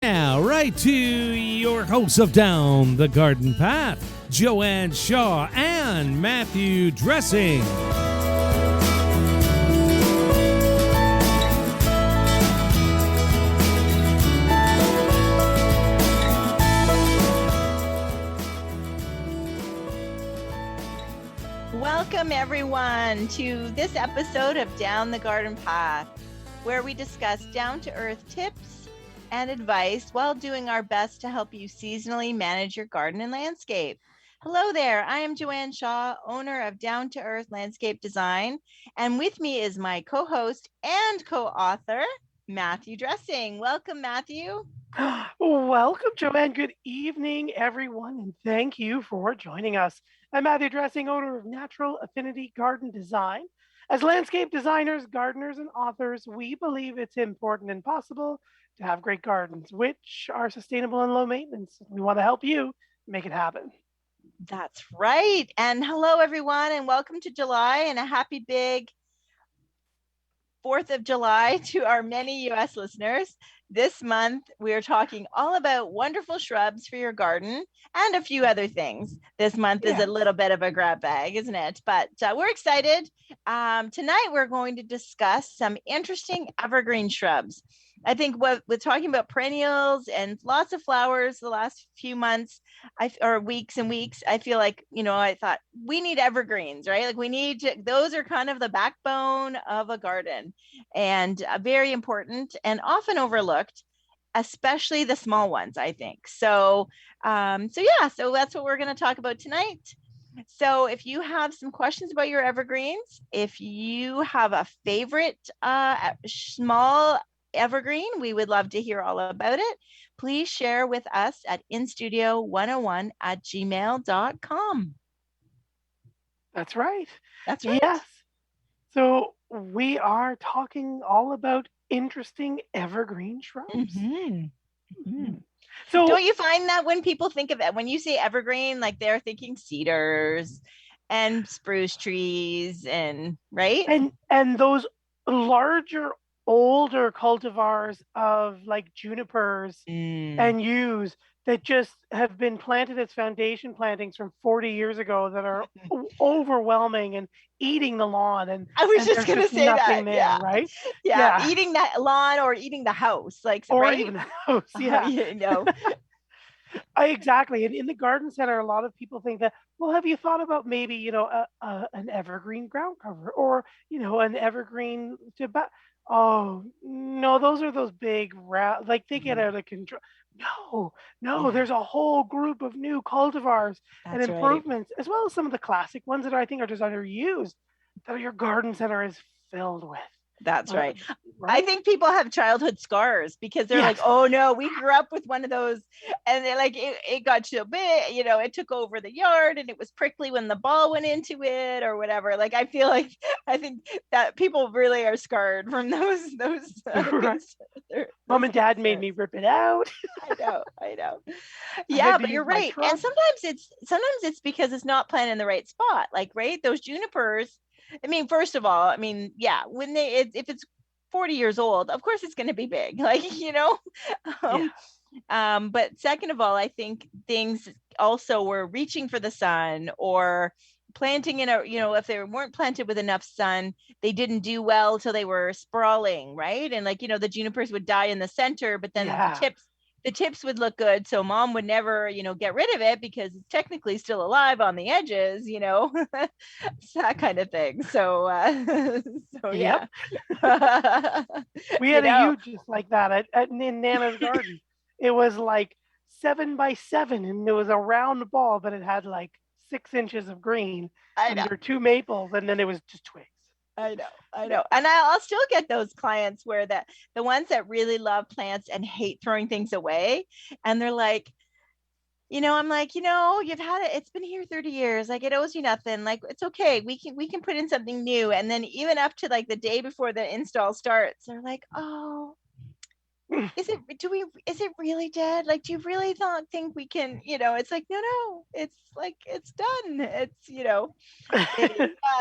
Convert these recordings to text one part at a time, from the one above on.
Now, right to your hosts of Down the Garden Path, Joanne Shaw and Matthew Dressing. Welcome, everyone, to this episode of Down the Garden Path, where we discuss down-to-earth tips and advice while doing our best to help you seasonally manage your garden and landscape. Hello there, I am Joanne Shaw, owner of Down to Earth Landscape Design, and with me is my co-host and co-author, Matthew Dressing. Welcome, Matthew. Welcome, Joanne. Good evening, everyone, and thank you for joining us. I'm Matthew Dressing, owner of Natural Affinity Garden Design. As landscape designers, gardeners, and authors, we believe it's important and possible to have great gardens, which are sustainable and low maintenance. We want to help you make it happen. That's right. And hello, everyone, and welcome to July, and a happy big 4th of July to our many U.S. listeners. This month, we are talking all about wonderful shrubs for your garden and a few other things. This month is a little bit of a grab bag, isn't it? But we're excited. Tonight, we're going to discuss some interesting evergreen shrubs. I think we're talking about perennials and lots of flowers the last few months or weeks and weeks. I feel like, I thought we need evergreens, right? Like those are kind of the backbone of a garden and very important and often overlooked, especially the small ones, I think. So that's what we're going to talk about tonight. So if you have some questions about your evergreens, if you have a favorite small evergreen, we would love to hear all about it. Please share with us at instudio101@gmail.com. That's right. That's right. Yes. So we are talking all about interesting evergreen shrubs. Mm-hmm. Mm-hmm. So don't you find that when people think of it, when you say evergreen, like they're thinking cedars and spruce trees and right? And those larger older cultivars of like junipers and yews that just have been planted as foundation plantings from 40 years ago that are overwhelming and eating the lawn. And I was just going to say that, there, right? Yeah, eating that lawn or eating the house, even the house, Exactly. And in the garden center, a lot of people think that, well, have you thought about maybe, an evergreen ground cover or, an evergreen Oh, no, those are those big, they get out of control. No, there's a whole group of new cultivars and improvements, as well as some of the classic ones that I think are just underused, that your garden center is filled with. That's right. I think people have childhood scars because they're like, oh no, we grew up with one of those and they're like, it got so big, it took over the yard and it was prickly when the ball went into it or whatever. Like, I think that people really are scarred from those. Right. Mom and dad made me rip it out. I know. Yeah, but you're right. And sometimes it's because it's not planted in the right spot. Like, right, those junipers, I mean, first of all, when if it's 40 years old, of course it's going to be big, but second of all, I think things also were reaching for the sun or planting if they weren't planted with enough sun, they didn't do well till they were sprawling, right? And the junipers would die in the center, but then the tips would look good. So mom would never, get rid of it because it's technically still alive on the edges, that kind of thing. So yeah. We had a yew just like that in Nana's garden. It was like 7 by 7 and it was a round ball, but it had like 6 inches of green. And there were 2 maples and then it was just twigs. I know. And I'll still get those clients where the ones that really love plants and hate throwing things away. And they're like, I'm like, you've had it. It's been here 30 years. Like, it owes you nothing. Like, it's okay. We can put in something new. And then even up to like the day before the install starts, they're like, oh, is it really dead? Like, do you really think we can, it's like, no, it's like, it's done. It's,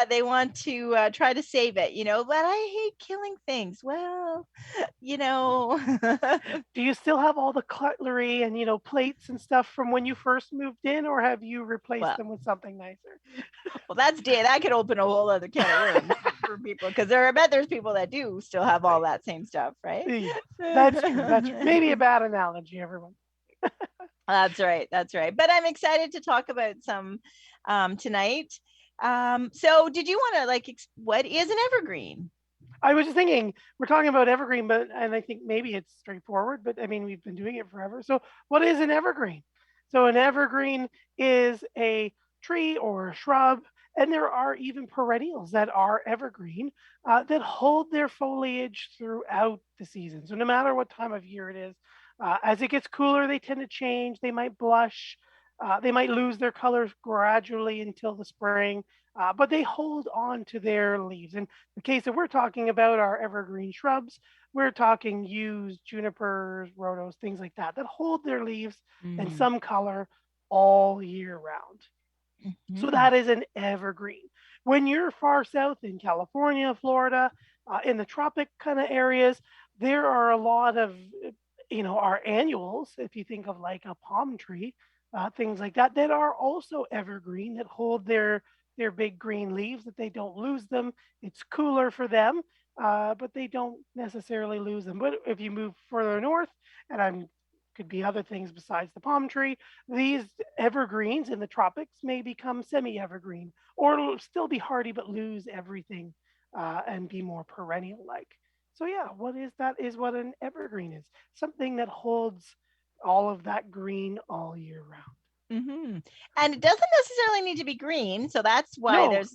they want to try to save it, but I hate killing things. Well, Do you still have all the cutlery and, plates and stuff from when you first moved in, or have you replaced them with something nicer? Well, that could open a whole other can of worms for people, because I bet there's people that do still have all that same stuff, right? Yeah, that's true. That's true. Maybe a bad analogy, everyone. That's right. But I'm excited to talk about some tonight. So did you want to what is an evergreen? I was just thinking, we're talking about evergreen, and I think maybe it's straightforward, but I mean, we've been doing it forever. So what is an evergreen? So an evergreen is a tree or a shrub, and there are even perennials that are evergreen that hold their foliage throughout the season. So no matter what time of year it is, as it gets cooler, they tend to change. They might blush. They might lose their colors gradually until the spring, but they hold on to their leaves. In the case that we're talking about are evergreen shrubs. We're talking yews, junipers, rhodos, things like that hold their leaves in some color all year round. So that is an evergreen. When you're far south in California, Florida, in the tropic kind of areas, there are a lot of, our annuals, if you think of like a palm tree, things like that are also evergreen, that hold their big green leaves, that they don't lose them. It's cooler for them, but they don't necessarily lose them. But if you move further north, and could be other things besides the palm tree, these evergreens in the tropics may become semi-evergreen, or still be hardy but lose everything and be more perennial like. So yeah, what is that is what an evergreen is. Something that holds all of that green all year round. And it doesn't necessarily need to be green, so that's why there's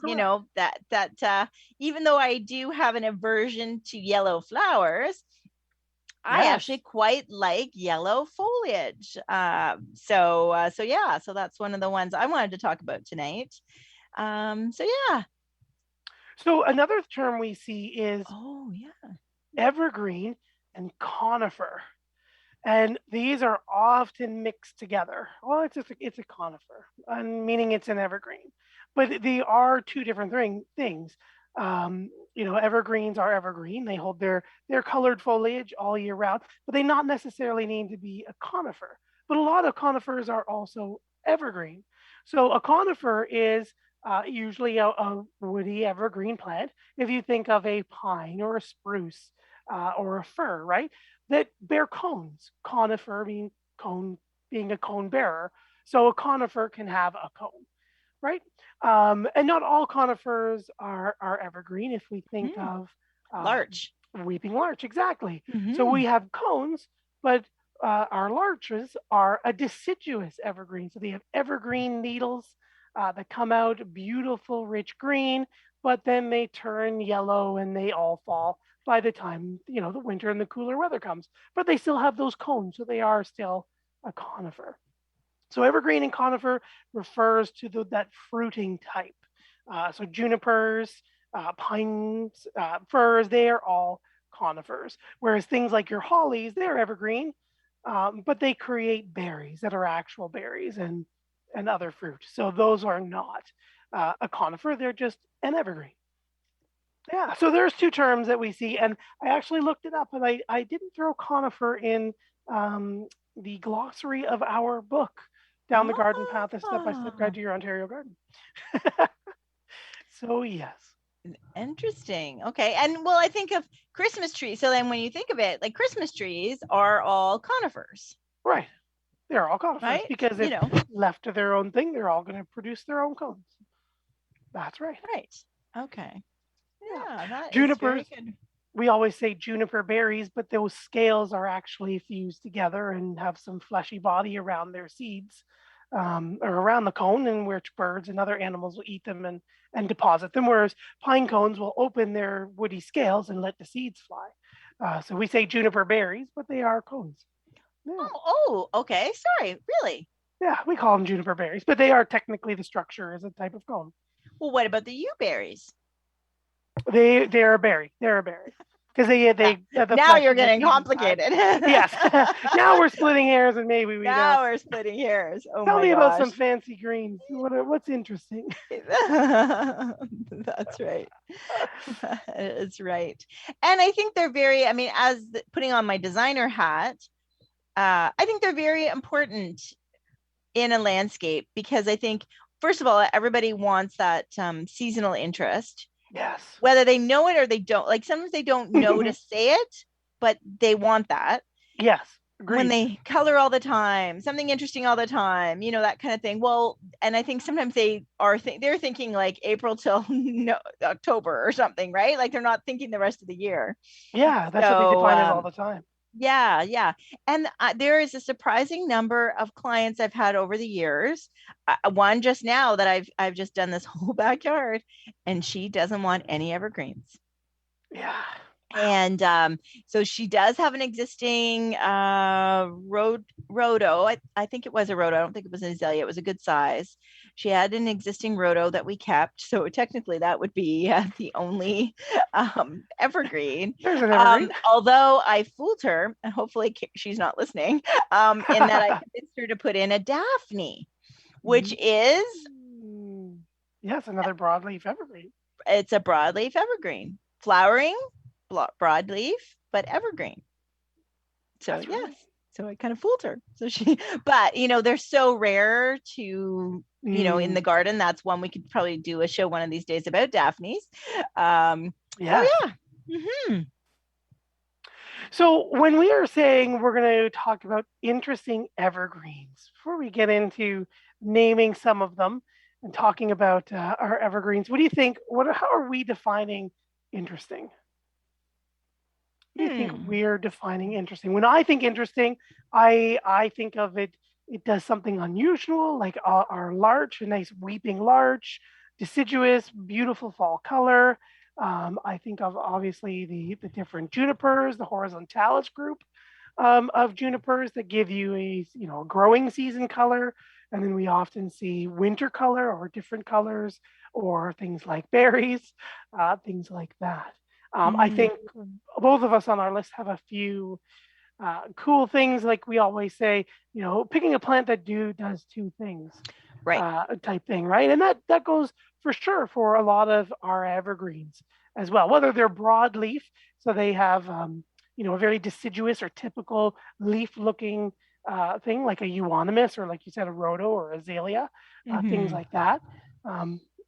that even though I do have an aversion to yellow flowers, I actually quite like yellow foliage. So that's one of the ones I wanted to talk about tonight. So another term we see is evergreen and conifer. And these are often mixed together. Well, it's a conifer, meaning it's an evergreen. But they are two different things. Evergreens are evergreen. They hold their colored foliage all year round, but they not necessarily need to be a conifer. But a lot of conifers are also evergreen. So a conifer is usually a woody evergreen plant. If you think of a pine or a spruce or a fir, right, that bear cones. Conifer being a cone bearer. So a conifer can have a cone, right? And not all conifers are evergreen. If we think of larch, weeping larch, exactly. So we have cones, but our larches are a deciduous evergreen. So they have evergreen needles that come out beautiful, rich green, but then they turn yellow and they all fall by the time, the winter and the cooler weather comes. But they still have those cones, so they are still a conifer. So evergreen and conifer refers to that fruiting type. So junipers, pines, firs, they are all conifers. Whereas things like your hollies, they're evergreen, but they create berries that are actual berries and other fruit. So those are not a conifer, they're just an evergreen. Yeah, so there's two terms that we see, and I actually looked it up, and I didn't throw conifer in the glossary of our book, Down the Garden Path, a step-by-step guide to your Ontario garden. So yes. Interesting. Okay. And well, I think of Christmas trees. So then when you think of it, like Christmas trees are all conifers. Right. They're all conifers, right? Because if left to their own thing, they're all going to produce their own cones. That's right. Right. Okay. Yeah, that Junipers, is very good. We always say juniper berries, but those scales are actually fused together and have some fleshy body around their seeds, or around the cone, in which birds and other animals will eat them and deposit them, whereas pine cones will open their woody scales and let the seeds fly. So we say juniper berries, but they are cones. Yeah. Oh, okay. Sorry, really? Yeah, we call them juniper berries, but they are technically, the structure is a type of cone. Well, what about the yew berries? They're a berry. They're a berry. because the now flesh you're of the getting seed inside. complicated. Yes. Now we're splitting hairs, and maybe we Now don't. we're splitting hairs. Oh Tell my me about some gosh. fancy greens. What's interesting? That's right. It's right. And I think they're very, I mean, putting on my designer hat, I think they're very important in a landscape because I think, first of all, everybody wants that seasonal interest. Yes. Whether they know it or they don't. Like sometimes they don't know to say it, but they want that. Yes. Agreed. When they color all the time, something interesting all the time, that kind of thing. Well, and I think sometimes they are they're thinking like April till October or something, right? Like they're not thinking the rest of the year. Yeah, that's what they define it all the time. Yeah. And there is a surprising number of clients I've had over the years. One just now that I've just done this whole backyard, and she doesn't want any evergreens. Yeah. And so she does have an existing rhodo. I think it was a rhodo. I don't think it was an azalea. It was a good size. She had an existing rhodo that we kept. So technically that would be the only evergreen. There's an evergreen. Although I fooled her, and hopefully she's not listening, in that I convinced her to put in a Daphne, which is... Yes, another broadleaf evergreen. It's a broadleaf evergreen. Flowering, broadleaf, but evergreen. So That's yes, right. So I kind of fooled her. So but they're so rare to, in the garden. That's one we could probably do a show one of these days about Daphnes. Yeah. So yeah. Mm-hmm. So when we are saying we're going to talk about interesting evergreens, before we get into naming some of them and talking about our evergreens, what do you think? How are we defining interesting? What do you think we're defining interesting? When I think interesting, I think of it does something unusual, like our larch, a nice weeping larch, deciduous, beautiful fall color. I think of obviously the different junipers, the horizontalis group of junipers that give you a growing season color. And then we often see winter color or different colors or things like berries, things like that. I think both of us on our list have a few cool things, like we always say, picking a plant that does two things, right? Type thing, right? And that goes for sure for a lot of our evergreens as well, whether they're broadleaf, so they have a very deciduous or typical leaf-looking thing, like a euonymus, or like you said, a rhodo or azalea, things like that.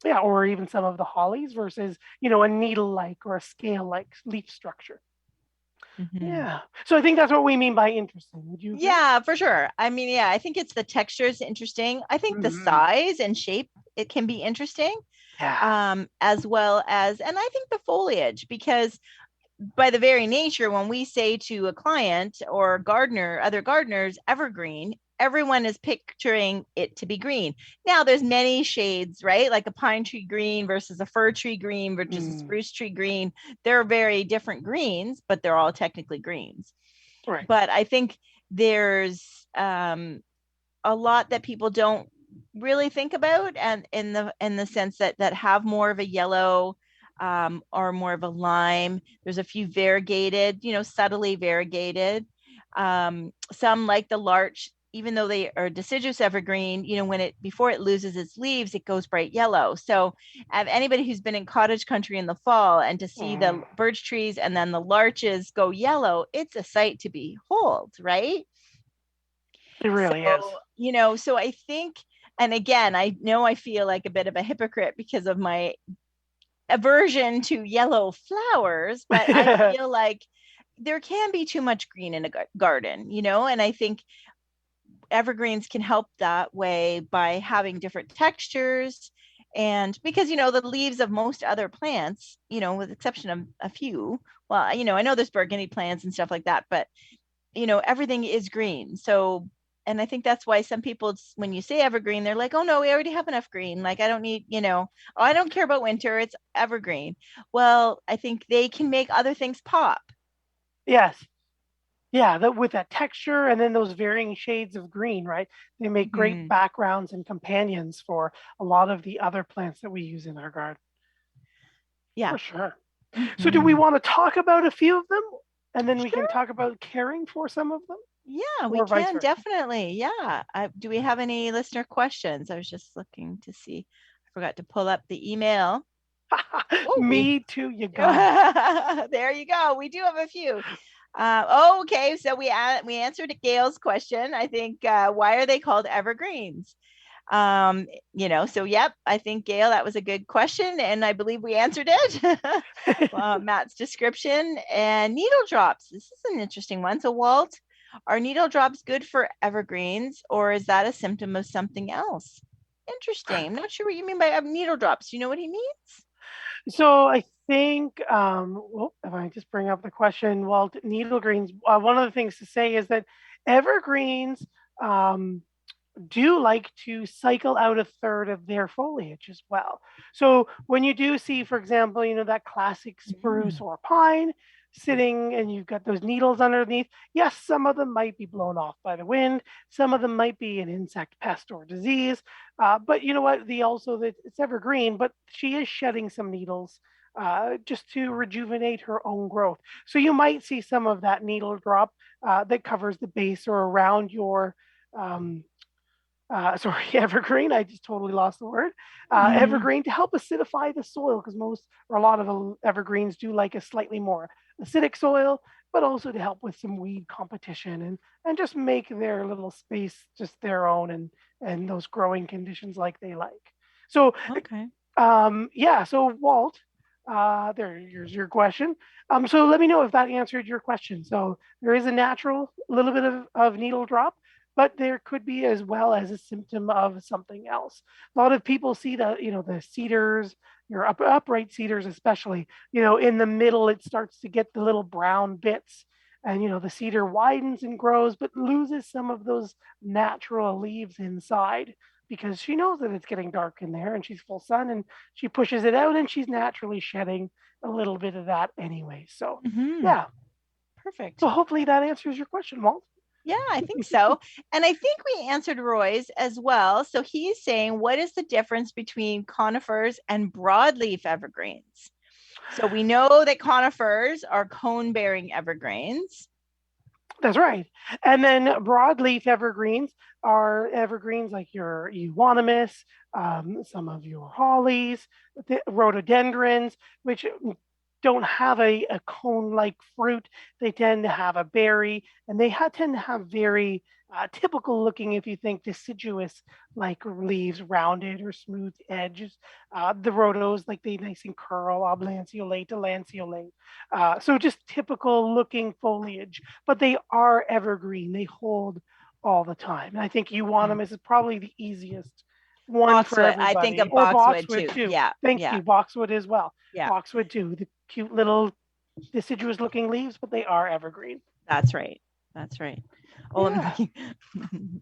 Yeah, or even some of the hollies versus, a needle-like or a scale-like leaf structure. Yeah. So I think that's what we mean by interesting. Would you agree? Yeah, for sure. I mean, yeah, I think it's the texture is interesting. I think the size and shape, it can be interesting. Yeah. As well as, and I think the foliage, because by the very nature, when we say to a client or gardener, other gardeners, evergreen, everyone is picturing it to be green. Now there's many shades, right? Like a pine tree green versus a fir tree green versus a spruce tree green. They're very different greens, but they're all technically greens. Right. But I think there's a lot that people don't really think about, and in the sense that have more of a yellow or more of a lime. There's a few variegated, subtly variegated. Some, like the larch, even though they are deciduous evergreen, before it loses its leaves, it goes bright yellow. So anybody who's been in cottage country in the fall and to see the birch trees and then the larches go yellow, it's a sight to behold, right? It really is. So I think, and again, I know I feel like a bit of a hypocrite because of my aversion to yellow flowers, but I feel like there can be too much green in a garden, and I think evergreens can help that way by having different textures. And because, the leaves of most other plants, with the exception of a few, well, I know there's burgundy plants and stuff like that, but, everything is green. So, and I think that's why some people, when you say evergreen, they're like, oh no, we already have enough green. Like, I don't need, I don't care about winter. It's evergreen. Well, I think they can make other things pop. Yes. Yeah, with that texture and then those varying shades of green, right? They make great backgrounds and companions for a lot of the other plants that we use in our garden. Yeah. For sure. So do we want to talk about a few of them? And then we can talk about caring for some of them? Yeah, we can definitely. Yeah. Do we have any listener questions? I was just looking to see. I forgot to pull up the email. Me too, you got There you go. We do have a few. Okay, so we answered Gail's question. I think why are they called evergreens? So yep, I think Gail, that was a good question, and I believe we answered it. Matt's description and needle drops. This is an interesting one. So Walt, are needle drops good for evergreens, or is that a symptom of something else? Interesting. I'm not sure what you mean by needle drops. Do you know what he means? So I think, if I just bring up the question, Walt, needle greens, one of the things to say is that evergreens do like to cycle out a third of their foliage as well. So when you do see, for example, that classic spruce or pine sitting and you've got those needles underneath, yes, some of them might be blown off by the wind. Some of them might be an insect pest or disease. But you know what? It's evergreen, but she is shedding some needles just to rejuvenate her own growth. So you might see some of that needle drop that covers the base or around your evergreen. I just totally lost the word. Evergreen to help acidify the soil, because a lot of the evergreens do like a slightly more acidic soil, but also to help with some weed competition and just make their little space just their own and those growing conditions like they like. So, so Walt, here's your question. So let me know if that answered your question. So there is a natural little bit of needle drop, but there could be as well as a symptom of something else. A lot of people see the cedars, your upright cedars especially, in the middle, it starts to get the little brown bits and, the cedar widens and grows, but loses some of those natural leaves inside because she knows that it's getting dark in there and she's full sun and she pushes it out and she's naturally shedding a little bit of that anyway. So yeah. Perfect. So hopefully that answers your question, Walt. Yeah, I think so. And I think we answered Roy's as well. So he's saying, what is the difference between conifers and broadleaf evergreens? So we know that conifers are cone-bearing evergreens. That's right. And then broadleaf evergreens are evergreens like your euonymus, some of your hollies, the rhododendrons, which don't have a cone-like fruit. They tend to have a berry, and they tend to have very typical looking, if you think, deciduous-like leaves, rounded or smooth edges. The rhodos, like they nice and curl, oblanceolate to lanceolate. So just typical looking foliage, but they are evergreen. They hold all the time. And I think euonymus is probably the easiest one boxwood, for everybody. I think of boxwood too. Yeah. Thank you. Boxwood as well. Yeah. Boxwood too. The cute little deciduous looking leaves, but they are evergreen. That's right. Oh, yeah. I'm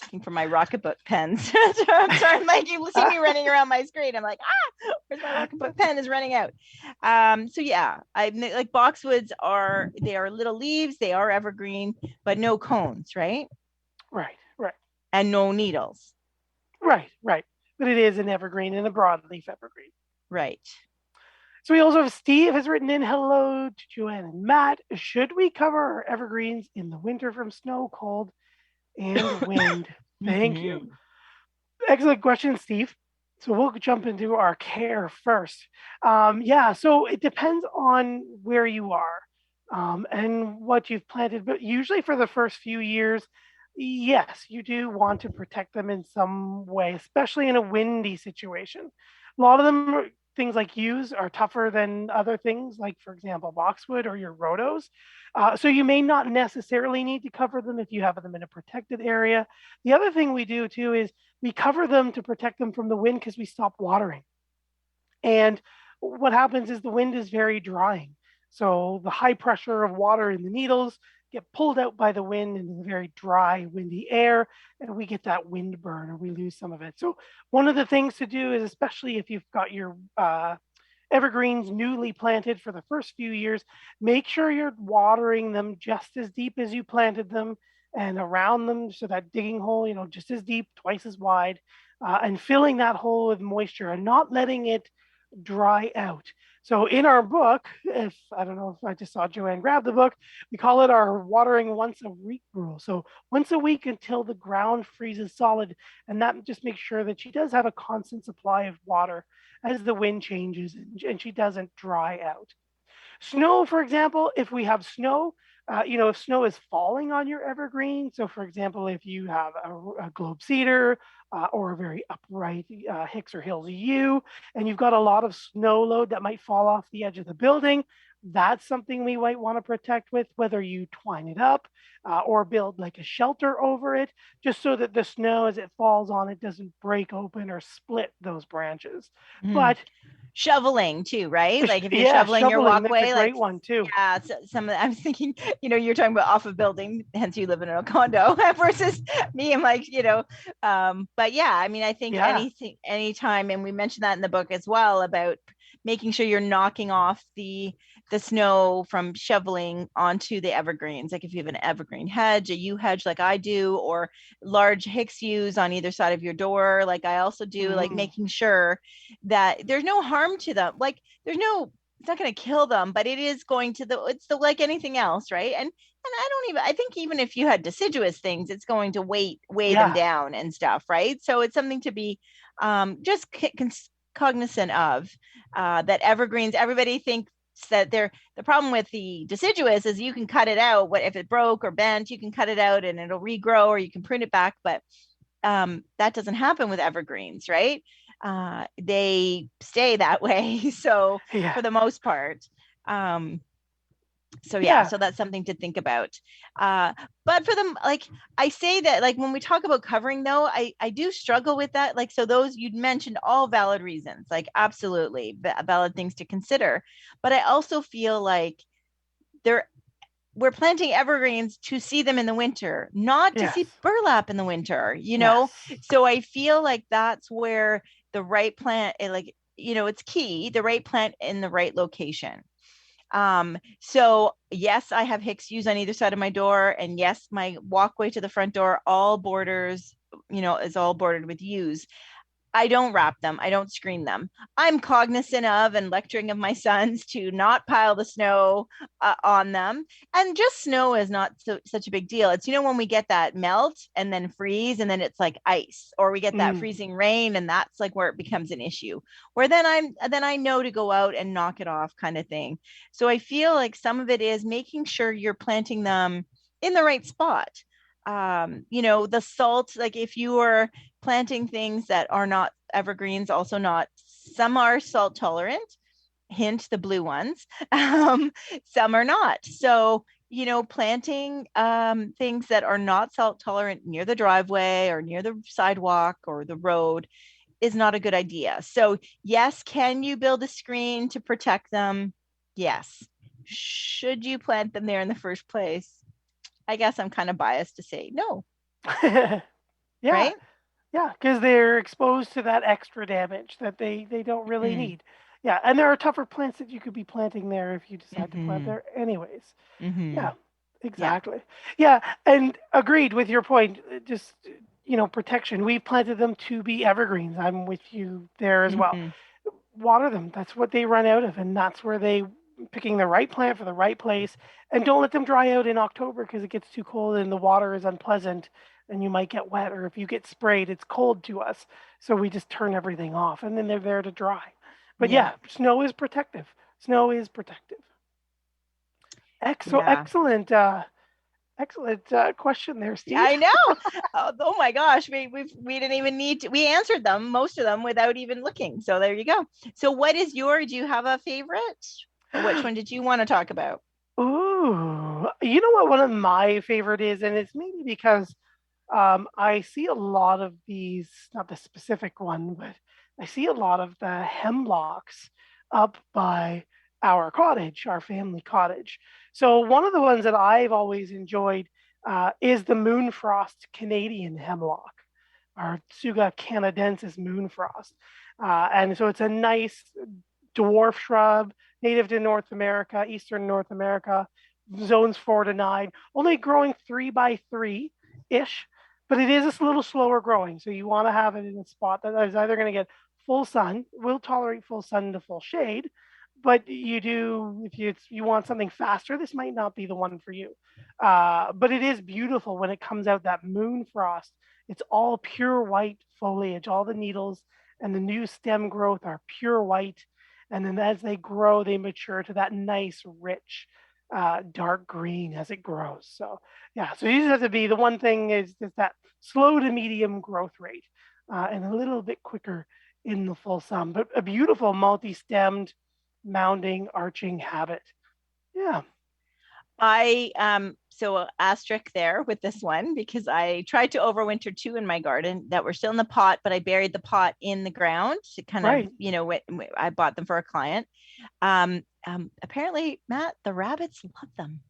looking for my Rocketbook pens. I'm sorry, Mike, you see me running around my screen. I'm like, where's my Rocketbook pen is running out. So yeah, I like boxwoods are little leaves, they are evergreen, but no cones, right? Right. And no needles. Right. But it is an evergreen and a broadleaf evergreen. Right. So we also have Steve has written in, hello to Joanne and Matt. Should we cover our evergreens in the winter from snow, cold, and wind? Thank you. Excellent question, Steve. So we'll jump into our care first. So it depends on where you are and what you've planted. But usually for the first few years, yes, you do want to protect them in some way, especially in a windy situation. A lot of them, things like yews, are tougher than other things, like, for example, boxwood or your rhodos. So you may not necessarily need to cover them if you have them in a protected area. The other thing we do, too, is we cover them to protect them from the wind because we stop watering. And what happens is the wind is very drying. So the high pressure of water in the needles get pulled out by the wind into the very dry, windy air, and we get that wind burn or we lose some of it. So one of the things to do is, especially if you've got your evergreens newly planted for the first few years, make sure you're watering them just as deep as you planted them and around them. So that digging hole, just as deep, twice as wide, and filling that hole with moisture and not letting it dry out. So in our book, if I don't know if I just saw Joanne grab the book, we call it our watering once a week rule. So once a week until the ground freezes solid. And that just makes sure that she does have a constant supply of water as the wind changes and she doesn't dry out. Snow, for example, if we have snow, if snow is falling on your evergreen, so for example, if you have a globe cedar or a very upright Hicks or Hills yew, and you've got a lot of snow load that might fall off the edge of the building, that's something we might want to protect with, whether you twine it up or build like a shelter over it, just so that the snow as it falls on it doesn't break open or split those branches. But shoveling too, right? Like if you're shoveling your walkway, that's a great one too. Yeah, so some of I was thinking, you're talking about off a building, hence you live in a condo versus me. I'm like, but yeah, I mean, I think anytime, and we mentioned that in the book as well about making sure you're knocking off the snow from shoveling onto the evergreens. Like if you have an evergreen hedge, a yew hedge like I do, or large Hicks yews on either side of your door, like I also do, like making sure that there's no harm to them. Like it's not going to kill them, but it is going to it's like anything else, right? And I think even if you had deciduous things, it's going to weigh them down and stuff, right? So it's something to be just cognizant of, that evergreens, everybody thinks that the problem with the deciduous is you can cut it out. What if it broke or bent, you can cut it out and it'll regrow, or you can prune it back. But that doesn't happen with evergreens, right? They stay that way. So for the most part, so that's something to think about. But for them, like I say that, like when we talk about covering though, I do struggle with that. Like, so those you'd mentioned, all valid reasons, like absolutely valid things to consider. But I also feel like we're planting evergreens to see them in the winter, not to see burlap in the winter, So I feel like that's where the right plant, it's key, the right plant in the right location. So yes, I have Hicks yews on either side of my door, and yes, my walkway to the front door all borders, is all bordered with yews. I don't wrap them. I don't screen them. I'm cognizant of and lecturing of my sons to not pile the snow on them. And just snow is not such a big deal. It's, when we get that melt and then freeze and then it's like ice, or we get that freezing rain, and that's like where it becomes an issue, where then I know to go out and knock it off, kind of thing. So I feel like some of it is making sure you're planting them in the right spot. The salt, like if you are planting things that are not evergreens, also not, some are salt tolerant, hint the blue ones, some are not. So, planting things that are not salt tolerant near the driveway or near the sidewalk or the road is not a good idea. So yes, can you build a screen to protect them? Yes. Should you plant them there in the first place? I guess I'm kind of biased to say no. Right? Yeah, because they're exposed to that extra damage that they don't really need. Yeah, and there are tougher plants that you could be planting there if you decide to plant there anyways. Yeah, exactly. Yeah, and agreed with your point. Just, protection. We planted them to be evergreens. I'm with you there as well. Water them. That's what they run out of, and that's where they picking the right plant for the right place. And don't let them dry out in October because it gets too cold and the water is unpleasant and you might get wet, or if you get sprayed, it's cold to us. So we just turn everything off and then they're there to dry. But snow is protective. Snow is protective. Excellent. Excellent question there, Steve. I know. Oh my gosh, we didn't even need to. We answered them, most of them, without even looking. So there you go. So what is do you have a favorite? Or which one did you want to talk about? Ooh, you know what one of my favorite is, and it's maybe because I see a lot of these, not the specific one, but I see a lot of the hemlocks up by our cottage, our family cottage. So one of the ones that I've always enjoyed is the moonfrost Canadian hemlock, our Tsuga canadensis moonfrost. And so it's a nice dwarf shrub, native to North America, Eastern North America, zones 4 to 9, only growing 3 by 3-ish, but it is a little slower growing. So you want to have it in a spot that is either going to get full sun, will tolerate full sun to full shade, but you do, if you want something faster, this might not be the one for you. But it is beautiful when it comes out, that moon frost. It's all pure white foliage. All the needles and the new stem growth are pure white. And then as they grow, they mature to that nice, rich, dark green as it grows. So yeah, so you just have to be, the one thing is just that slow to medium growth rate, and a little bit quicker in the full sum, but a beautiful multi-stemmed mounding arching habit. Yeah. So asterisk there with this one, because I tried to overwinter two in my garden that were still in the pot, but I buried the pot in the ground to kind of, I bought them for a client. Apparently, Matt, the rabbits love them.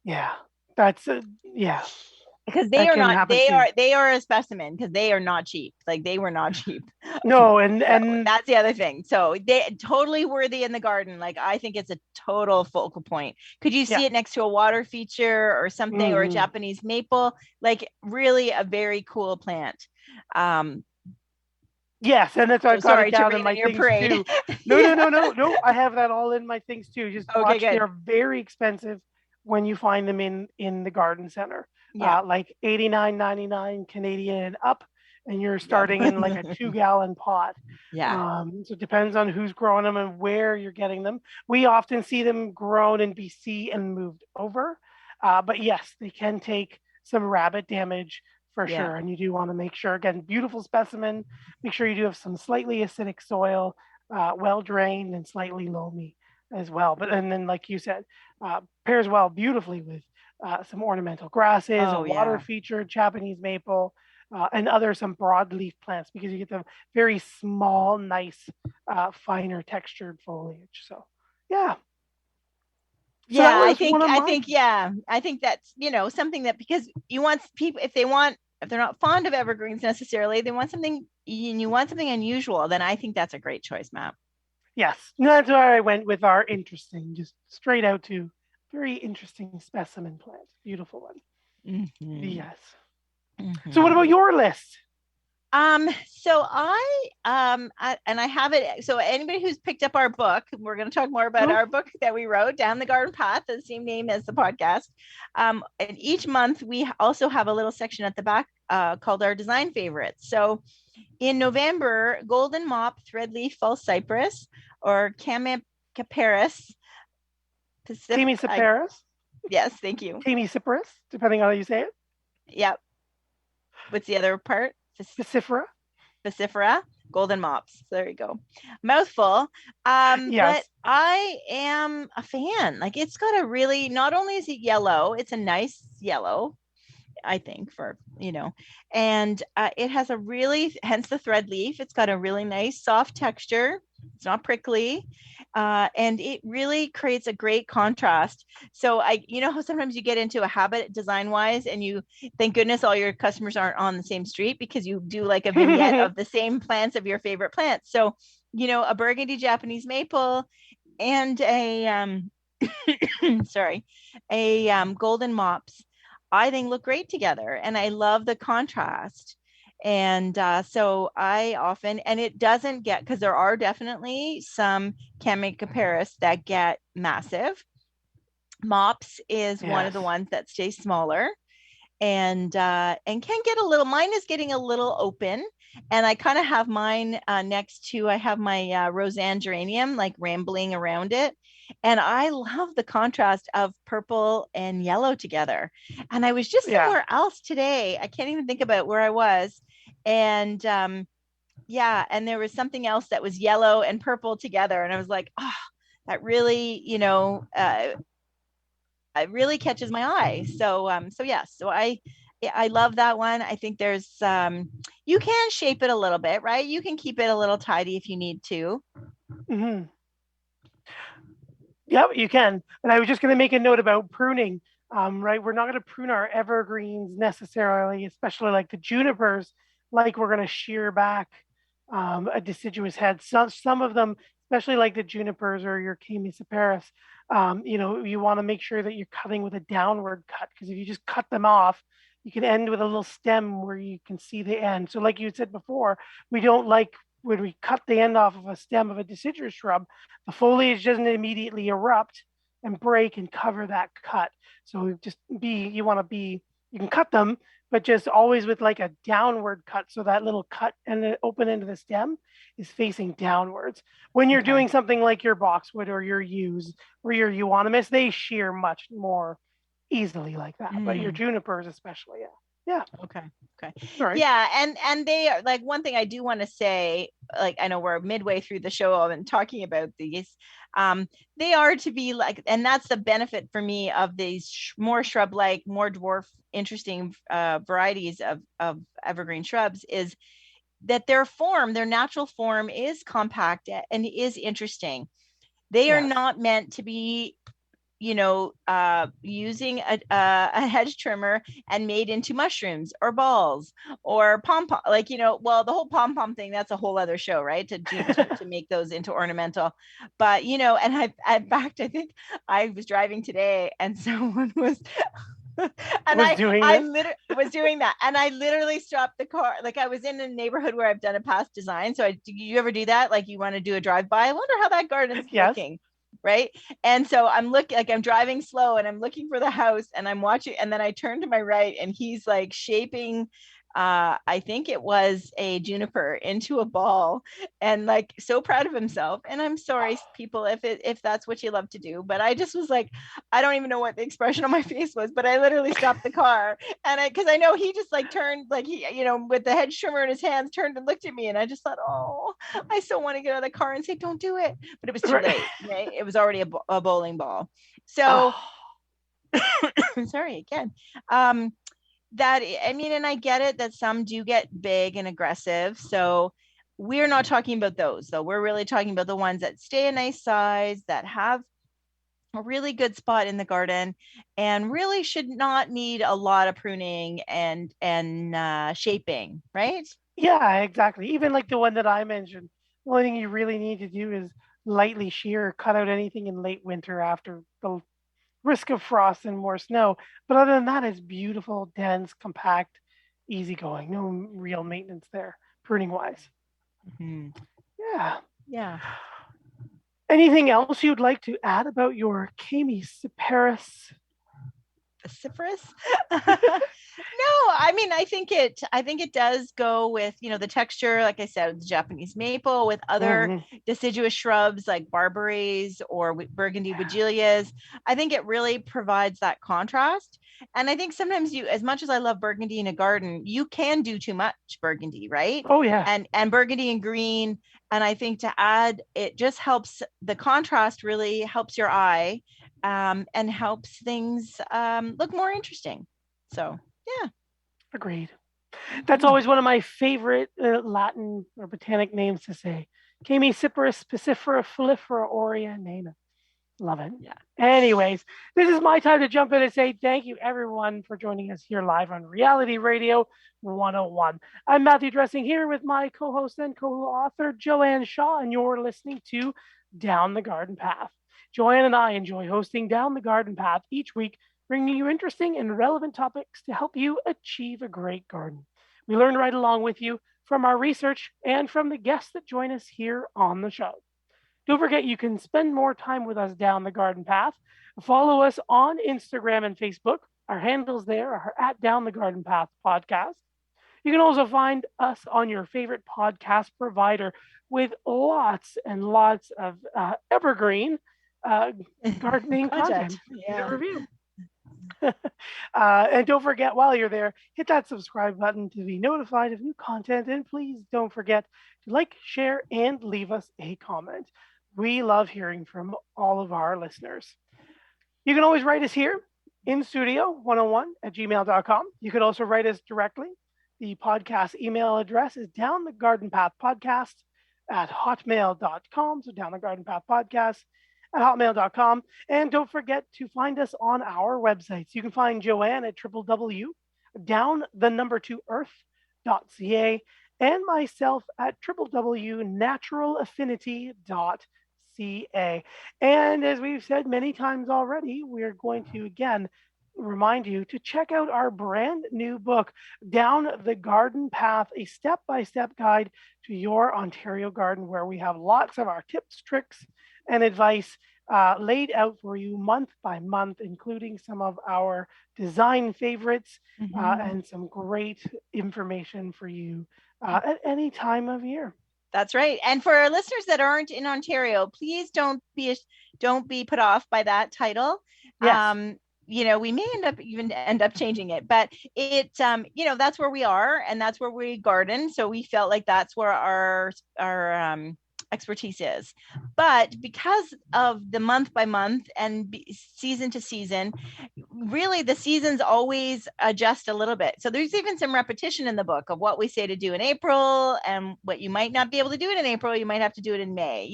Yeah, that's yeah. Because they are a specimen, because they are not cheap. Like, they were not cheap. No, and that's the other thing. So they totally worthy in the garden. Like, I think it's a total focal point. Could you see it next to a water feature or something, or a Japanese maple? Like, really a very cool plant. Yes, and that's why I got it down in my things too. No. I have that all in my things too. Just watch, they're very expensive when you find them in the garden center. Like $89.99 Canadian and up, and you're starting in like a 2-gallon pot. So it depends on who's growing them and where you're getting them. We often see them grown in BC and moved over, but yes, they can take some rabbit damage for sure. And you do want to make sure, again, beautiful specimen, make sure you do have some slightly acidic soil, well drained and slightly loamy as well. But and then, like you said, pairs well beautifully with some ornamental grasses, a water feature, Japanese maple, and some broadleaf plants, because you get the very small, nice, finer textured foliage. So, yeah. So I think that's, something that, because you want people, if they're not fond of evergreens necessarily, they want something, and you want something unusual, then I think that's a great choice, Matt. Yes, that's why I went with our interesting, just straight out to very interesting specimen plant. Beautiful one. Yes. So what about your list? So I have it. So anybody who's picked up our book, we're going to talk more about our book that we wrote, Down the Garden Path, the same name as the podcast. And each month we also have a little section at the back called our design favorites. So in November, Golden Mop Threadleaf False Cypress, or Chamaecyparis. Chamaecyparis? Yes, thank you. Chamaecyparis, depending on how you say it. Yep. What's the other part? Pisifera. Golden Mops. There you go. Mouthful. But I am a fan. Like, it's got a really, not only is it yellow, it's a nice yellow, I think, and it has a really, hence the thread leaf, it's got a really nice soft texture. It's not prickly, and it really creates a great contrast. So how sometimes you get into a habit design wise, and you thank goodness all your customers aren't on the same street, because you do like a vignette of the same plants, of your favorite plants. So a burgundy Japanese maple and a golden mops, I think, look great together, and I love the contrast. And so I often, and it doesn't get, because there are definitely some Chamaecyparis that get massive. Mops is one of the ones that stays smaller, and can get a little, mine is getting a little open, and I kind of have mine next to, I have my Roseanne geranium like rambling around it. And I love the contrast of purple and yellow together. And I was just somewhere else today. I can't even think about where I was. And and there was something else that was yellow and purple together. And I was like, oh, that really, it really catches my eye. So I love that one. I think there's, you can shape it a little bit, right? You can keep it a little tidy if you need to. Mm-hmm. Yep, you can. And I was just going to make a note about pruning, right? We're not going to prune our evergreens necessarily, especially like the junipers, like we're going to shear back a deciduous head. Some of them, especially like the junipers or your Chamaecyparis, you want to make sure that you're cutting with a downward cut, because if you just cut them off, you can end with a little stem where you can see the end. So like you said before, we don't like when we cut the end off of a stem of a deciduous shrub, the foliage doesn't immediately erupt and break and cover that cut. So you can cut them, but just always with like a downward cut. So that little cut and the open end of the stem is facing downwards. When you're doing something like your boxwood or your yews or your euonymus, they shear much more easily like that. But your junipers especially, yeah. Okay. Right. Yeah, and they are like, one thing I do want to say, like, I know we're midway through the show and talking about these. They are to be like, and that's the benefit for me of these more shrub-like, more dwarf, interesting varieties of evergreen shrubs, is that their natural form is compact and is interesting. They are not meant to be, using a hedge trimmer and made into mushrooms or balls or pom-pom, the whole pom-pom thing, that's a whole other show, right? To make those into ornamental. But, and I think I was driving today and someone was, and I literally was doing that. And I literally stopped the car. Like, I was in a neighborhood where I've done a past design. So do you ever do that? Like, you want to do a drive-by? I wonder how that garden's looking. Right. And so I'm driving slow and I'm looking for the house and I'm watching, and then I turn to my right and he's like shaping, I think it was a juniper into a ball, and like so proud of himself. And I'm sorry, people, if that's what you love to do, but I just was like, I don't even know what the expression on my face was, but I literally stopped the car because I know he just like turned, like he, with the hedge trimmer in his hands, turned and looked at me, and I just thought, oh, I still want to get out of the car and say, don't do it, but it was too late. Right? It was already a bowling ball. So I'm sorry again. That, I mean, and I get it that some do get big and aggressive. So we're not talking about those, though. We're really talking about the ones that stay a nice size, that have a really good spot in the garden, and really should not need a lot of pruning and shaping, right? Yeah, exactly. Even like the one that I mentioned, the only thing you really need to do is lightly shear, cut out anything in late winter after the risk of frost and more snow. But other than that, it's beautiful, dense, compact, easygoing. No real maintenance there, pruning wise. Mm-hmm. Yeah. Anything else you'd like to add about your Chamaecyparis? Cypress? No, I mean, I think it does go with, the texture, like I said, with the Japanese maple, with other deciduous shrubs like barberries or burgundy weigelias. I think it really provides that contrast. And I think sometimes as much as I love burgundy in a garden, you can do too much burgundy, right? Oh yeah. And burgundy and green. And I think to add, it just helps, the contrast really helps your eye. And helps things look more interesting. So, yeah. Agreed. That's always one of my favorite Latin or botanic names to say. Chamaecyparis, pisifera, filifera, aurea, nana. Love it. Yeah. Anyways, this is my time to jump in and say thank you, everyone, for joining us here live on Reality Radio 101. I'm Matthew Dressing here with my co-host and co-author, Joanne Shaw, and you're listening to Down the Garden Path. Joanne and I enjoy hosting Down the Garden Path each week, bringing you interesting and relevant topics to help you achieve a great garden. We learn right along with you from our research and from the guests that join us here on the show. Don't forget, you can spend more time with us down the garden path. Follow us on Instagram and Facebook. Our handles there are at Down the Garden Path Podcast. You can also find us on your favorite podcast provider with lots and lots of evergreen gardening content to review. And don't forget, while you're there, hit that subscribe button to be notified of new content. And please don't forget to like, share, and leave us a comment. We love hearing from all of our listeners. You can always write us here in studio 101@gmail.com. You could also write us directly. The podcast email address is downthegardenpathpodcast@hotmail.com. So downthegardenpathpodcast@hotmail.com. And don't forget to find us on our websites. You can find Joanne at www.down2earth.ca and myself at www.naturalaffinity.ca. And as we've said many times already, we're going to again remind you to check out our brand new book, Down the Garden Path, a step-by-step guide to your Ontario garden, where we have lots of our tips, tricks, and advice laid out for you month by month, including some of our design favorites and some great information for you at any time of year. That's right. And for our listeners that aren't in Ontario, please don't be put off by that title. Yes. We may end up changing it, but it that's where we are and that's where we garden. So we felt like that's where our expertise is. But because of the month by month and season to season, really the seasons always adjust a little bit. So there's even some repetition in the book of what we say to do in April and what you might not be able to do it in April. You might have to do it in May,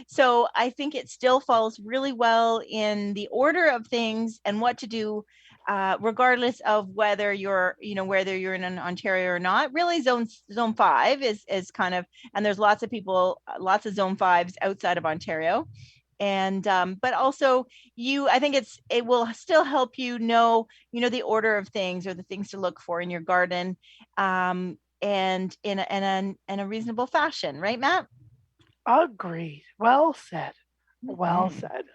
So I think it still falls really well in the order of things and what to do, regardless of whether you're in an Ontario or not. Really, zone 5 is kind of, and there's lots of zone 5s outside of Ontario. And but also I think it will still help know the order of things or the things to look for in your garden, and in a reasonable fashion, right, Matt? Agreed. Well said. Well said.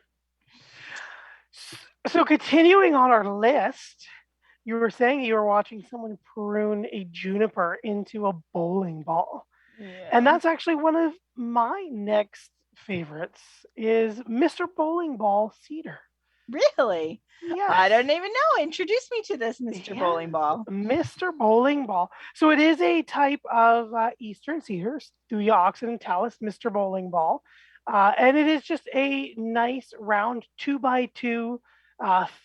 So continuing on our list, you were saying you were watching someone prune a juniper into a bowling ball. Yeah. And that's actually one of my next favorites is Mr. Bowling Ball Cedar. Really? Yes. I don't even know. Introduce me to this Mr. Bowling Ball. Mr. Bowling Ball. So it is a type of eastern cedar, Thuja occidentalis, Mr. Bowling Ball. And it is just a nice round 2x2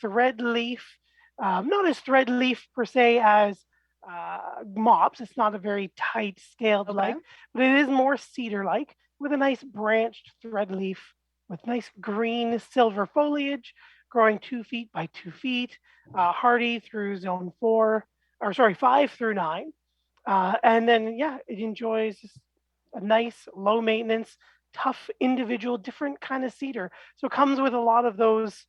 thread leaf, not as thread leaf per se as Mops. It's not a very tight scaled like, but it is more cedar-like with a nice branched thread leaf with nice green silver foliage growing 2 feet by 2 feet, hardy through zone 5 through 9. And then, it enjoys a nice low maintenance, tough individual, different kind of cedar. So it comes with a lot of those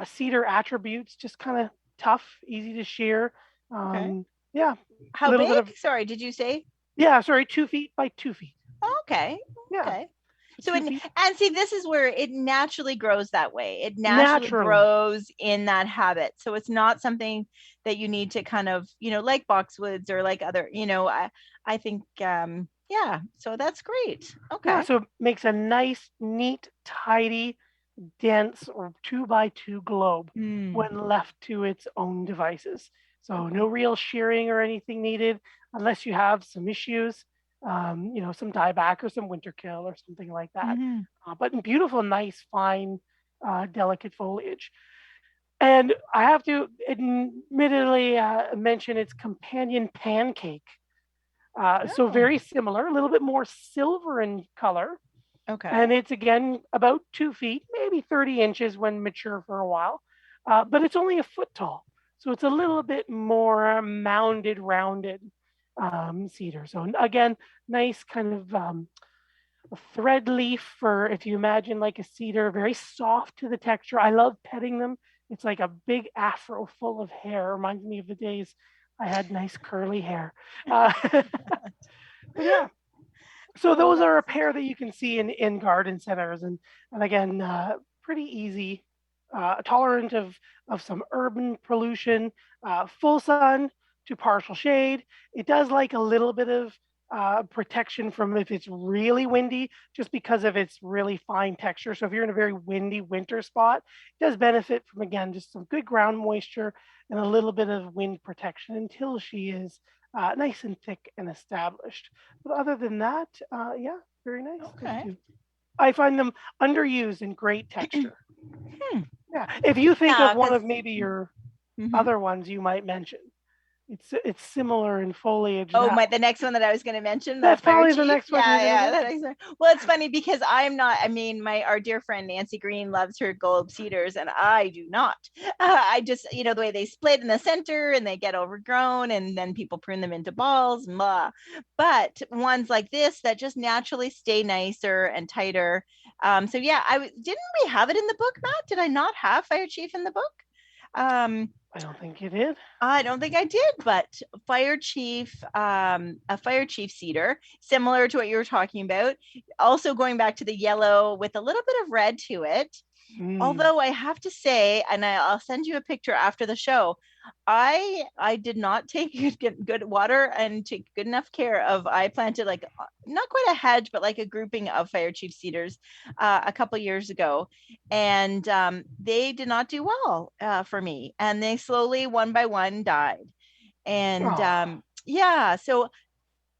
cedar attributes, just kind of tough, easy to shear. Yeah. How big? Sorry, did you say? Yeah, sorry, 2 feet by 2 feet. Okay. Yeah. Okay. So this is where it naturally grows that way. It naturally grows in that habit. So it's not something that you need to kind of, like boxwoods or like other, I think, so that's great. Okay. Yeah, so it makes a nice, neat, tidy, dense or 2x2 globe when left to its own devices. So no real shearing or anything needed unless you have some issues, some dieback or some winter kill or something like that. But in beautiful, nice, fine, delicate foliage. And I have to admittedly mention its companion pancake. So very similar, a little bit more silver in color. Okay. And it's, again, about 2 feet, maybe 30 inches when mature for a while. But it's only a foot tall. So it's a little bit more mounded, rounded cedar. So again, nice kind of a thread leaf for, if you imagine like a cedar, very soft to the texture. I love petting them. It's like a big afro full of hair. Reminds me of the days I had nice curly hair. Yeah. So those are a pair that you can see in garden centers. And again, pretty easy, tolerant of some urban pollution, full sun to partial shade. It does like a little bit of protection from if it's really windy, just because of its really fine texture. So if you're in a very windy winter spot, it does benefit from, again, just some good ground moisture and a little bit of wind protection until she is nice and thick and established. But other than that, very nice. Okay. I find them underused and great texture. Yeah. If you think of one of maybe your other ones you might mention, it's similar in foliage. The next one that I was going to mention. That's probably the next one. Well, it's funny because our dear friend Nancy Green loves her gold cedars and I do not. I just, the way they split in the center and they get overgrown and then people prune them into balls. Blah. But ones like this that just naturally stay nicer and tighter. Didn't we have it in the book, Matt? Did I not have FireChief in the book? I don't think you did. I don't think I did, but FireChief, a FireChief cedar, similar to what you were talking about. Also going back to the yellow with a little bit of red to it. Although I have to say, and I'll send you a picture after the show, I did not take good water and take good enough care of. I planted like not quite a hedge, but like a grouping of FireChief cedars a couple years ago, and they did not do well for me, and they slowly one by one died. And yeah, so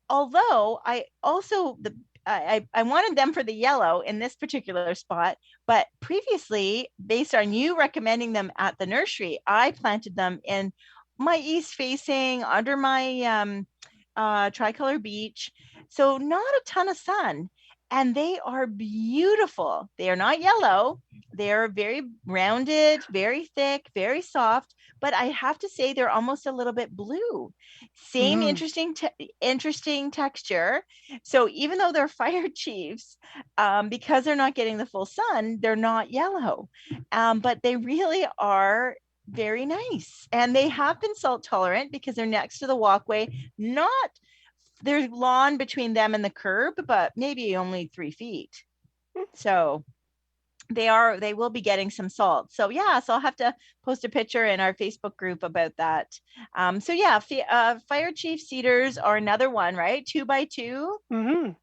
although I also I wanted them for the yellow in this particular spot, but previously, based on you recommending them at the nursery, I planted them in my east facing under my tricolor beach. So not a ton of sun. And they are beautiful. They are not yellow. They are very rounded, very thick, very soft. But I have to say they're almost a little bit blue. Same interesting texture. So even though they're fire chiefs, because they're not getting the full sun, they're not yellow. But they really are very nice. And they have been salt tolerant because they're next to the walkway. There's lawn between them and the curb, but maybe only 3 feet. So they will be getting some salt. So yeah, so I'll have to post a picture in our Facebook group about that. So yeah, FireChief cedars are another one, right? 2 by 2,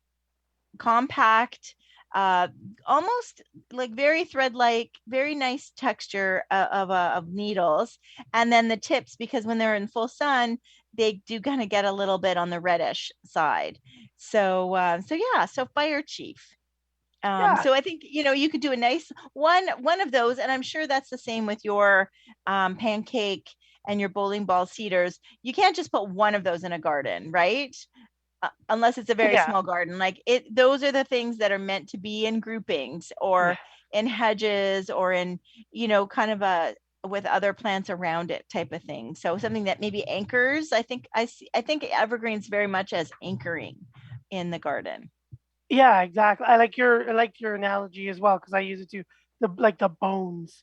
compact, almost like very thread-like, very nice texture of needles. And then the tips, because when they're in full sun, they do kind of get a little bit on the reddish side. So yeah, so FireChief. So I think, you could do a nice one of those, and I'm sure that's the same with your pancake and your bowling ball cedars. You can't just put one of those in a garden, right? Unless it's a very small garden. Like those are the things that are meant to be in groupings or in hedges or in, kind of with other plants around it type of thing. So something that maybe anchors. I think evergreens very much as anchoring in the garden. Yeah, exactly. I like your analogy as well, because I use it to the bones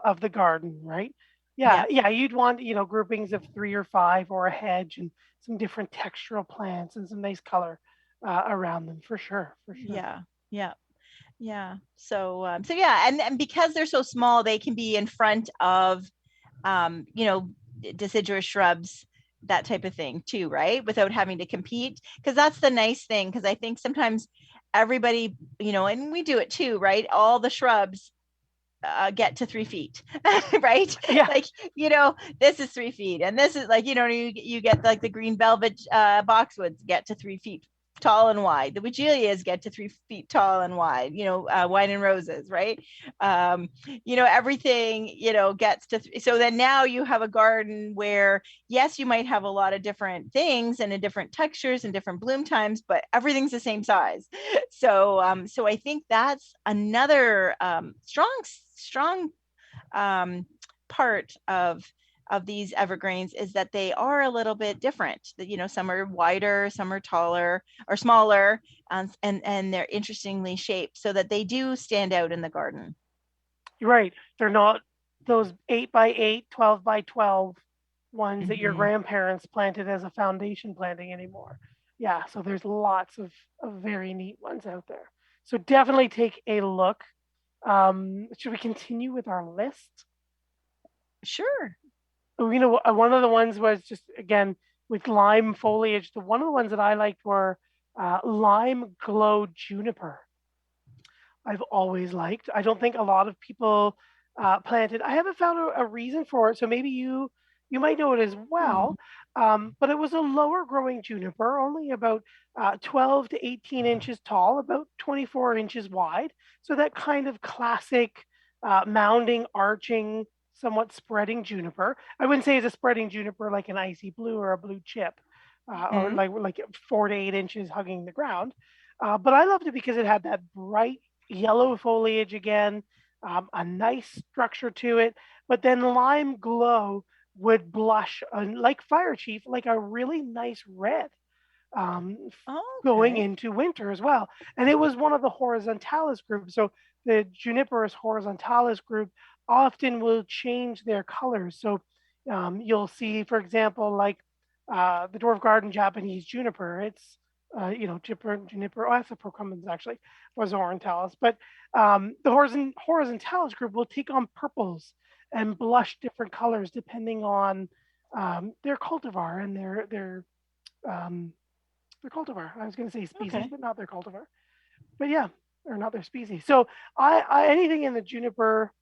of the garden, right? Yeah, you'd want groupings of 3 or 5 or a hedge and some different textural plants and some nice color around them for sure. Yeah. So yeah, and because they're so small, they can be in front of deciduous shrubs, that type of thing too, right? Without having to compete, because that's the nice thing. Because I think sometimes everybody, and we do it too, right? All the shrubs get to 3 feet, right? Yeah. Like, this is 3 feet, and this is like, you get like the green velvet boxwoods get to 3 feet tall and wide. The Wigilias get to 3 feet tall and wide, wine and roses, right? Everything, gets to, so then now you have a garden where, yes, you might have a lot of different things and different textures and different bloom times, but everything's the same size. So I think that's another strong part of these evergreens, is that they are a little bit different. That some are wider, some are taller or smaller, and they're interestingly shaped so that they do stand out in the garden. You're right. They're not those 8 by 8, 12 by 12 ones that your grandparents planted as a foundation planting anymore. Yeah, so there's lots of very neat ones out there. So definitely take a look. Should we continue with our list? Sure. One of the ones was just, again, with lime foliage. One of the ones that I liked were lime glow juniper. I've always liked. I don't think a lot of people planted. I haven't found a reason for it, so maybe you might know it as well. But it was a lower growing juniper, only about 12 to 18 inches tall, about 24 inches wide. So that kind of classic mounding, arching, somewhat spreading juniper. I wouldn't say it's a spreading juniper like an icy blue or a blue chip, or like 4 to 8 inches hugging the ground. But I loved it because it had that bright yellow foliage again, a nice structure to it. But then lime glow would blush like FireChief, like a really nice red. Going into winter as well. And it was one of the horizontalis groups. So the Juniperus horizontalis group often will change their colors. So you'll see, for example, like the dwarf garden Japanese juniper. It's Juniper. Oh, that's a procumbens actually, was horizontalis. But the horizontalis group will take on purples and blush different colors depending on their cultivar and their cultivar. I was going to say species, but not their cultivar. But yeah, or not their species. So I anything in the juniper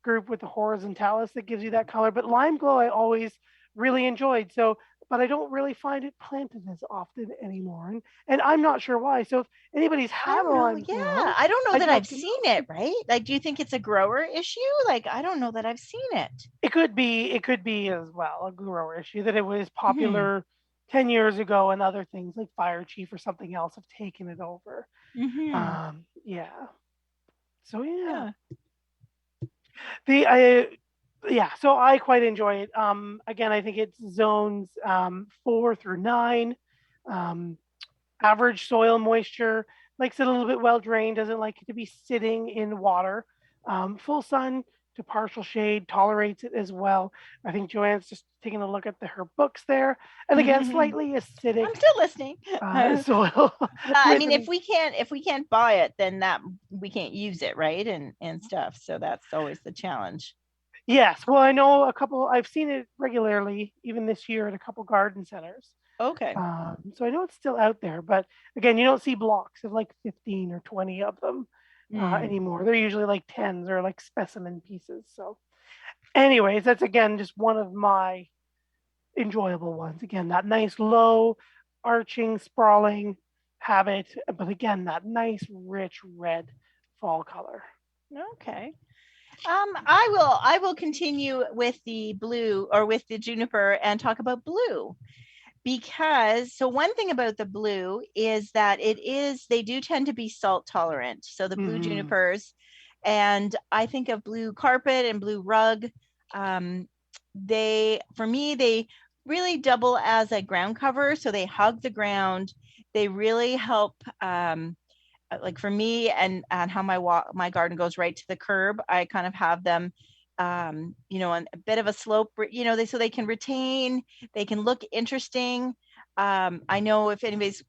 group with the horizontalis that gives you that color. But lime glow I always really enjoyed. So, but I don't really find it planted as often anymore. And I'm not sure why. So if anybody's had a lime glow, I don't know that I've seen it, right? Like, do you think it's a grower issue? Like, I don't know that I've seen it. It could be as well a grower issue, that it was popular 10 years ago and other things like FireChief or something else have taken it over. Yeah. So yeah. So I quite enjoy it. Again, I think it's zones 4 through 9. Average soil moisture, likes it a little bit well drained, doesn't like it to be sitting in water. Full sun to partial shade, tolerates it as well. I think Joanne's just taking a look at her books there. And again, slightly acidic. I'm still listening. Soil. I mean, if we can't buy it, then that we can't use it, right? And stuff. So that's always the challenge. Yes. Well, I know I've seen it regularly, even this year at a couple garden centers. Okay. So I know it's still out there, but again, you don't see blocks of like 15 or 20 of them anymore. They're usually like 10s or like specimen pieces. So anyways, that's again, just one of my enjoyable ones. Again, that nice low arching, sprawling habit, but again, that nice, rich red fall color. Okay. I will continue with the blue or with the juniper and talk about blue, because so one thing about the blue is that they do tend to be salt tolerant. So the blue junipers, and I think of blue carpet and blue rug. They really double as a ground cover. So they hug the ground. They really help, like for me and how my garden goes right to the curb. I kind of have them, on a bit of a slope, so they can retain, they can look interesting. I know if anybody's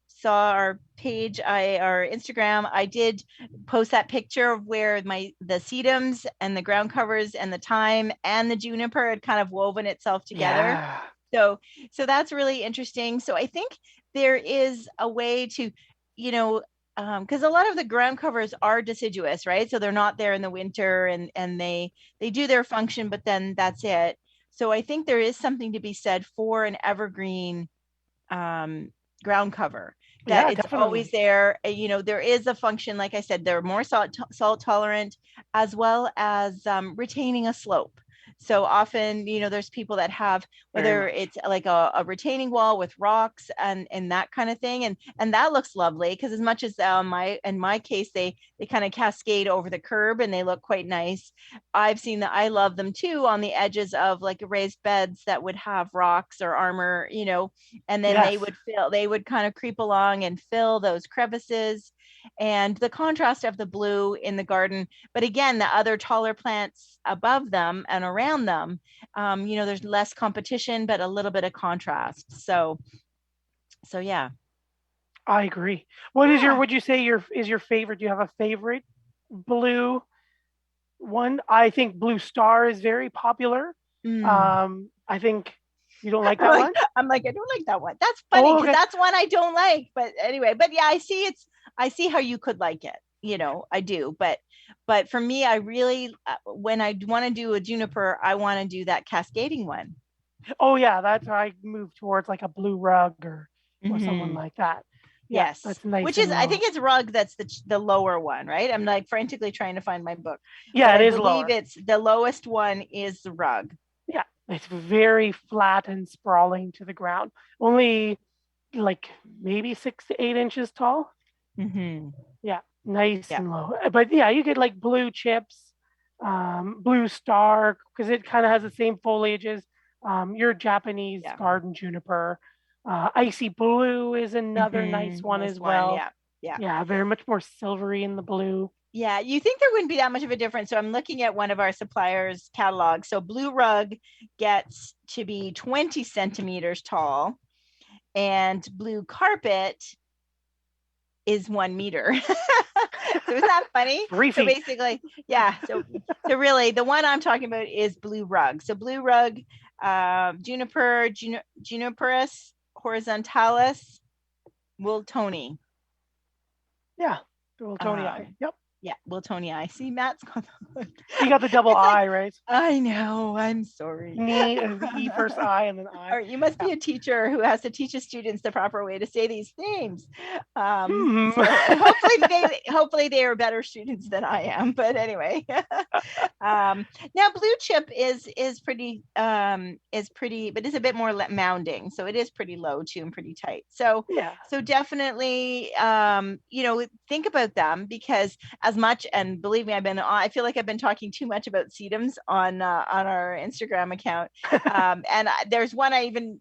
saw our page, our Instagram, I did post that picture of where the sedums and the ground covers and the thyme and the juniper had kind of woven itself together. Yeah. So that's really interesting. So I think there is a way to, because a lot of the ground covers are deciduous, right? So they're not there in the winter and they do their function, but then that's it. So I think there is something to be said for an evergreen ground cover, that it's definitely always there. There is a function, like I said, they're more salt tolerant, as well as retaining a slope. So often, there's people that have, whether it's like a retaining wall with rocks and that kind of thing. And that looks lovely, because as much as in my case, they kind of cascade over the curb and they look quite nice. I've seen that. I love them too on the edges of like raised beds that would have rocks or armor, and then they would kind of creep along and fill those crevices. And the contrast of the blue in the garden, but again, the other taller plants above them and around them, there's less competition, but a little bit of contrast. So yeah. I agree. Would you say is your favorite? Do you have a favorite blue one? I think Blue Star is very popular. I think you don't like that one? I'm like, I don't like that one. That's funny, because that's one I don't like. But anyway, yeah, I see how you could like it. I do. But for me, I really, when I want to do a juniper, I want to do that cascading one. Oh yeah, that's why I move towards like a blue rug or someone like that. Yeah, yes, that's nice. Which is, I think it's rug. That's the lower one, right? I'm like frantically trying to find my book. Yeah, but it I is believe lower. It's the lowest one is the rug. Yeah, it's very flat and sprawling to the ground. Only like maybe 6 to 8 inches tall. Yeah, nice and low. But yeah, you get like blue chips, Blue Star, because it kind of has the same foliage as your Japanese garden juniper. Icy Blue is another nice one as well. Yeah. Yeah, very much more silvery in the blue. Yeah, you think there wouldn't be that much of a difference. So I'm looking at one of our suppliers' catalogs. So blue rug gets to be 20 centimeters tall, and blue carpet is 1 meter. So isn't that funny? 3 So feet. basically, yeah. So really, the one I'm talking about is blue rug. So blue rug, Juniper, Juniperus, horizontalis, Wiltoni. Yeah, Wiltoni. Yep. Yeah, Wiltoni. See, Matt's got You got the double I, right? I know. I'm sorry. E first I and then I. Or you must be a teacher who has to teach his students the proper way to say these names. So hopefully they are better students than I am. But anyway, now blue chip is pretty, but it's a bit more mounding, so it is pretty low too and pretty tight. So yeah, so definitely, think about them, because as much, and believe me, I feel like I've been talking too much about sedums on our Instagram account. And there's one I even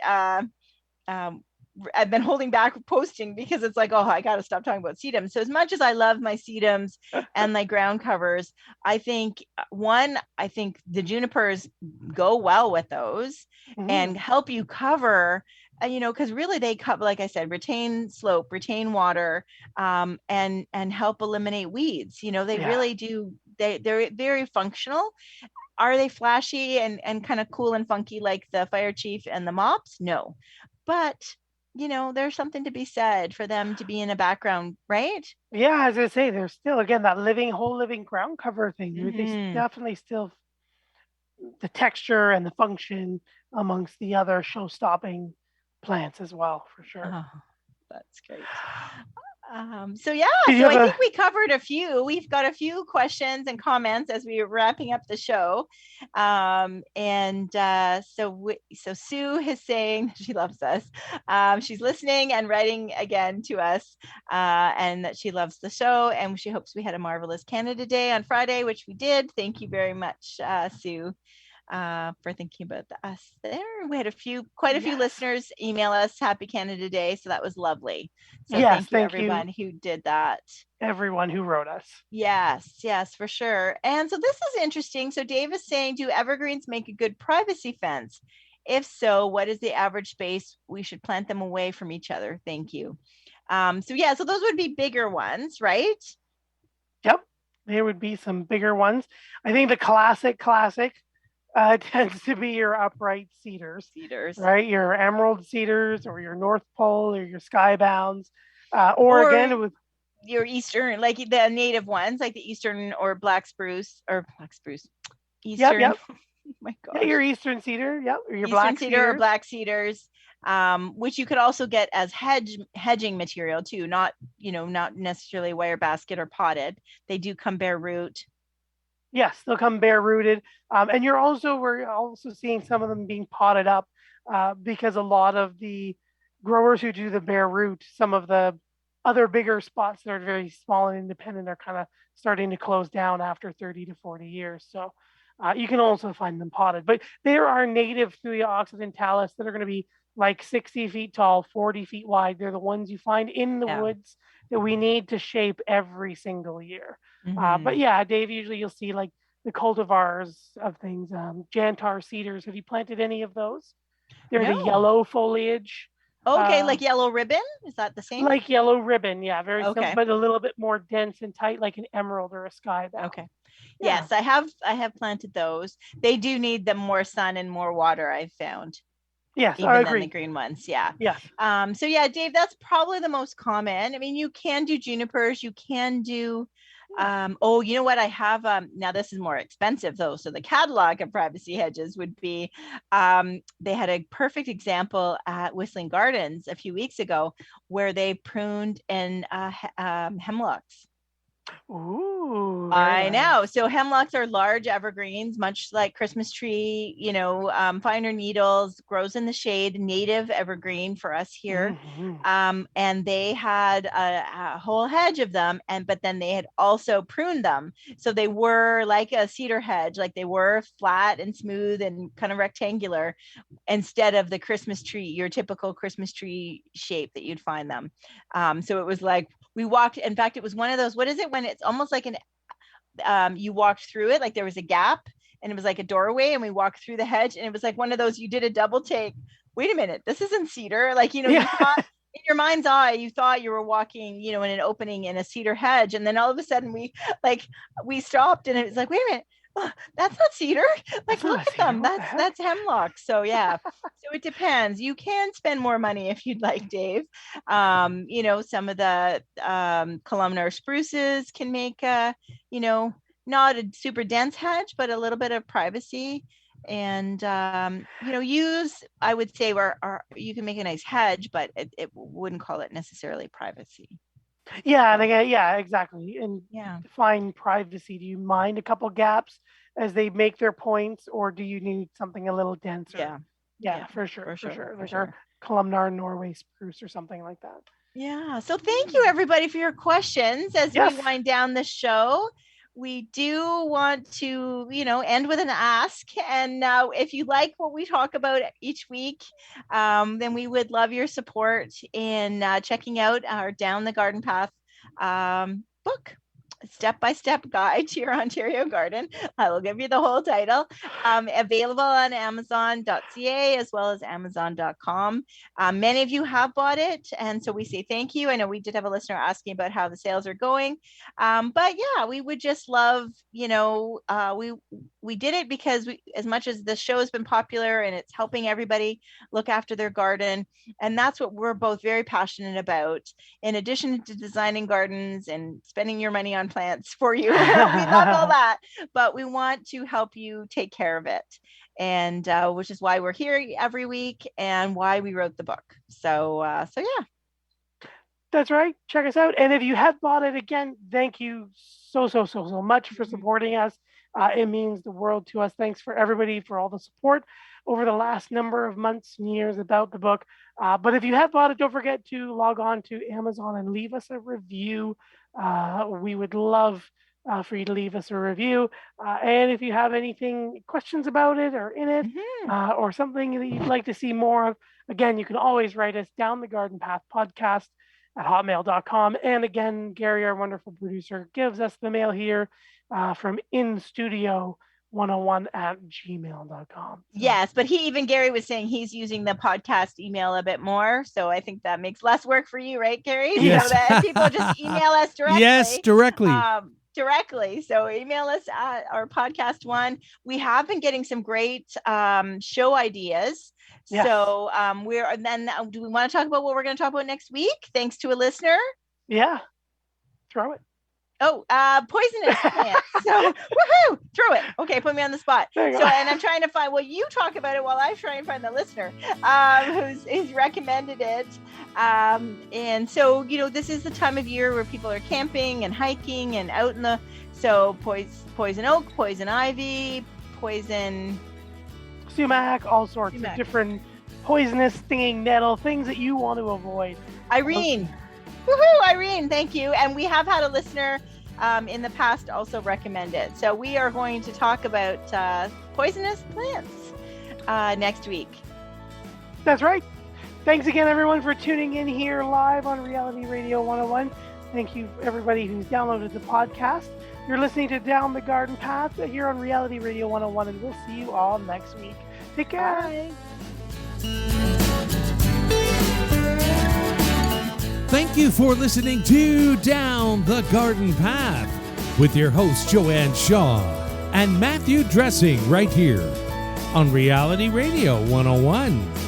I've been holding back posting because it's like, oh, I got to stop talking about sedums. So as much as I love my sedums and my ground covers, I think the junipers go well with those and help you cover, because really they cover, like I said, retain slope, retain water, and help eliminate weeds. They really do. They're very functional. Are they flashy and kind of cool and funky like the FireChief and the Mops? No, but there's something to be said for them to be in the background, right? Yeah, as I say, there's still, again, that whole living ground cover thing. They definitely still, the texture and the function amongst the other show-stopping plants as well, for sure. Oh, that's great. So I think we covered a few. We've got a few questions and comments as we are wrapping up the show. So Sue is saying she loves us. She's listening and writing again to us, and that she loves the show, and she hopes we had a marvelous Canada Day on Friday, which we did. Thank you very much, Sue, for thinking about us there. We had quite a few listeners email us Happy Canada Day, so that was lovely. So thank you everyone who did that. Everyone who wrote us. Yes, for sure. And so this is interesting. So Dave is saying, do evergreens make a good privacy fence? If so, what is the average space we should plant them away from each other? Thank you. So those would be bigger ones, right? Yep, there would be some bigger ones. I think the classic tends to be your upright cedars, right? Your emerald cedars, or your North Pole, or your skybounds, or again with your eastern, like the native ones, like the eastern or black spruce. Eastern. Yep. Oh my God. Yeah, your eastern cedar. Yep. Or your eastern black cedar or black cedars, which you could also get as hedging material too. Not necessarily wire basket or potted. They do come bare root. Yes, they'll come bare rooted, and we're also seeing some of them being potted up, because a lot of the growers who do the bare root, some of the other bigger spots that are very small and independent are kind of starting to close down after 30 to 40 years. So you can also find them potted, but there are native Thuja occidentalis that are going to be like 60 feet tall, 40 feet wide. They're the ones you find in the woods that we need to shape every single year. But Dave, usually you'll see like the cultivars of things, Jantar cedars. Have you planted any of those? They're the yellow foliage. Okay, like yellow ribbon? Is that the same? Like yellow ribbon, yeah, very simple, but a little bit more dense and tight, like an emerald or a skybound. Okay. Yeah. Yes, I have planted those. They do need them more sun and more water, I've found. Yes, even I agree. than the green ones. Yeah. Yes. So Dave, that's probably the most common. I mean, you can do junipers, you can do you know what I have, now this is more expensive though, so the catalog of privacy hedges would be, they had a perfect example at Whistling Gardens a few weeks ago where they pruned in hemlocks. Ooh, I know. So hemlocks are large evergreens, much like Christmas tree, finer needles, grows in the shade, native evergreen for us here. And they had a whole hedge of them, but then they had also pruned them. So they were like a cedar hedge, like they were flat and smooth and kind of rectangular, instead of the Christmas tree, your typical Christmas tree shape that you'd find them. So it was like, we walked, in fact, it was one of those, what is it when it's almost like you walked through it, like there was a gap and it was like a doorway, and we walked through the hedge, and it was like one of those, you did a double take. Wait a minute, this isn't cedar. Like, you thought, in your mind's eye, you thought you were walking, in an opening in a cedar hedge. And then all of a sudden we stopped, and it was like, wait a minute, oh, that's not cedar. Like, look at them. That's hemlock. So yeah. So it depends. You can spend more money if you'd like, Dave. Some of the columnar spruces can make not a super dense hedge, but a little bit of privacy. And I would say you can make a nice hedge, but it wouldn't call it necessarily privacy. Yeah, exactly. And define privacy. Do you mind a couple gaps as they make their points, or do you need something a little denser? Yeah, for sure. Like our columnar Norway spruce or something like that. Yeah. So thank you, everybody, for your questions as we wind down the show. We do want to, end with an ask. And if you like what we talk about each week, then we would love your support in checking out our Down the Garden Path book, Step-by-Step Guide to Your Ontario Garden. I will give you the whole title. Available on Amazon.ca as well as Amazon.com. Many of you have bought it, and so we say thank you. I know we did have a listener asking about how the sales are going, but yeah, we would just love, we did it because as much as the show has been popular and it's helping everybody look after their garden, and that's what we're both very passionate about. In addition to designing gardens and spending your money on plants for you, we love all that, but we want to help you take care of it, and which is why we're here every week and why we wrote the book. So yeah, that's right. Check us out, and if you have bought it, again, thank you so much for supporting us. It means the world to us. Thanks for everybody for all the support over the last number of months and years about the book. But if you have bought it, don't forget to log on to Amazon and leave us a review. We would love for you to leave us a review. And if you have anything, questions about it or in it, or something that you'd like to see more of, again, you can always write us Down the Garden Path podcast at hotmail.com. And again, Gary, our wonderful producer, gives us the mail here from instudio101 at gmail.com. Yes, but Gary was saying he's using the podcast email a bit more. So I think that makes less work for you, right, Gary? Yes. That people just email us directly. Yes, directly. Directly. So email us at our podcast one. We have been getting some great show ideas. Yes. So do we want to talk about what we're going to talk about next week? Thanks to a listener. Yeah. Throw it. Oh, poisonous plants. So, woohoo! Throw it. Okay, put me on the spot. And I'm trying to find. Well, you talk about it while I try and find the listener who's recommended it. And so, this is the time of year where people are camping and hiking and out in the. So, poison oak, poison ivy, poison sumac, all sorts of different poisonous stinging nettle things that you want to avoid. Irene. Woohoo, Irene, thank you. And we have had a listener in the past also recommend it. So we are going to talk about poisonous plants next week. That's right. Thanks again, everyone, for tuning in here live on Reality Radio 101. Thank you, everybody who's downloaded the podcast. You're listening to Down the Garden Path here on Reality Radio 101, and we'll see you all next week. Take care. Bye. Thank you for listening to Down the Garden Path with your hosts Joanne Shaw and Matthew Dressing right here on Reality Radio 101.